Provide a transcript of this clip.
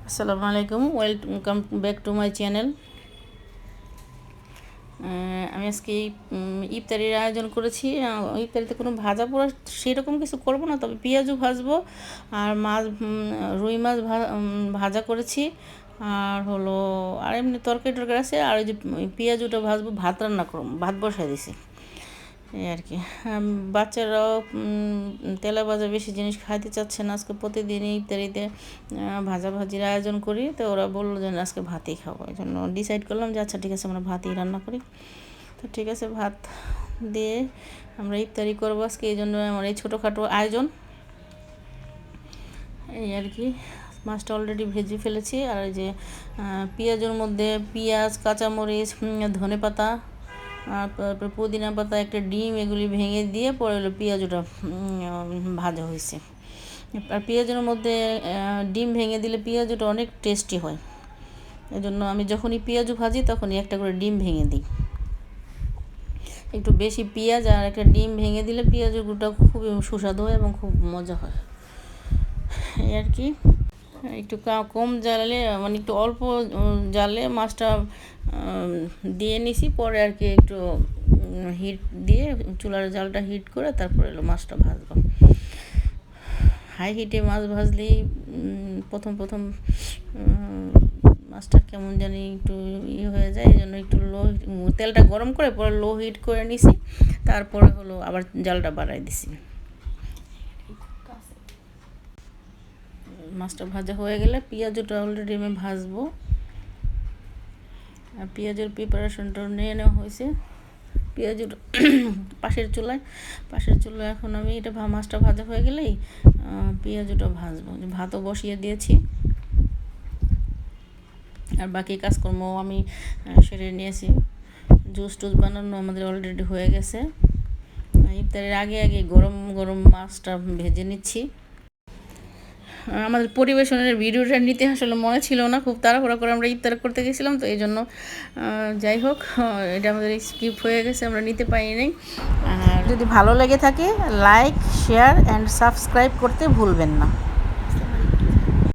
আসসালামু আলাইকুম, welcome back to my channel. আমি আজকে ইফতারির আয়োজন করেছি। ইফতারিতে কোনো ভাজা পোড়া সেরকম কিছু করব না, তবে পেঁয়াজও ভাজবো আর মাছ, রুই মাছ ভাজা করেছি। আর হলো আর এমনি তরকারি আছে, আর ওই যে পেঁয়াজটা ভাজবো, ভাত রান্না করবো, ভাত বসাই দিছি এই আর কি। বাচ্চারাও তেলা ভাজা বেশি জিনিস খাইতে চাচ্ছে না। আজকে প্রতিদিনই ইফতারিতে ভাজাভাজির আয়োজন করি, তো ওরা বললো যে আজকে ভাতই খাবো। এই জন্য ডিসাইড করলাম যে আচ্ছা ঠিক আছে, আমরা ভাতই রান্না করি। তো ঠিক আছে, ভাত দিয়ে আমরা ইফতারি করবো আজকে। এই জন্য আমার এই ছোটোখাটো আয়োজন এই আর কি। মাছটা অলরেডি ভেজে ফেলেছি। আর এই যে পেঁয়াজের মধ্যে পেঁয়াজ, কাঁচামরিচ, ধনেপাতা, আর তারপর পুদিনা পাতা, একটা ডিম, এগুলি ভেঙে দিয়ে পরে হলো পেঁয়াজটা ভাজা হয়েছে। আর পেঁয়াজের মধ্যে ডিম ভেঙে দিলে পেঁয়াজটা অনেক টেস্টি হয়। এই জন্য আমি যখনই পেঁয়াজু ভাজি তখনই একটা করে ডিম ভেঙে দিই। একটু বেশি পেঁয়াজ আর একটা ডিম ভেঙে দিলে পেঁয়াজগুলোটা খুবই সুস্বাদু হয় এবং খুব মজা হয় এই আর কি। একটু কম জ্বালে, মানে একটু অল্প জ্বালে মাছটা দিয়ে নিছি। পরে আর কি একটু হিট দিয়ে চুলার জালটা হিট করে তারপরে এলো মাছটা ভাজবো। হাই হিটে মাছ ভাজলেই প্রথম মাছটা কেমন জানি একটু হয়ে যায়। এই জন্য একটু তেলটা গরম করে পরে লো হিট করে নিছি। তারপরে হলো আবার জালটা বাড়াই দিছি। মাছটা ভাজা হয়ে গেলে পেঁয়াজটা অলরেডি আমি ভাজবো। আর পেঁয়াজের প্রিপারেশনটা নিয়ে নেওয়া হয়েছে। পেঁয়াজটা পাশের চুলায় এখন আমি এটা মাছটা ভাজা হয়ে গেলেই পেঁয়াজটা ভাজবো। ভাতও বসিয়ে দিয়েছি, আর বাকি কাজকর্ম আমি সেরে নিয়েছি। জুস বানানো আমাদের অলরেডি হয়ে গেছে। ইফতারের আগে গরম মাছটা ভেজে নিচ্ছি। আমাদের পরিবেশনের ভিডিওটা নিতে আসলে মনে ছিল না, খুব তাড়াহুড়া করে আমরা ইফতার করতে গেছিলাম, তো এই জন্য যাই হোক এটা আমাদের স্কিপ হয়ে গেছে, আমরা নিতে পারিনি। আর যদি ভালো লেগে থাকে লাইক, শেয়ার অ্যান্ড সাবস্ক্রাইব করতে ভুলবেন না।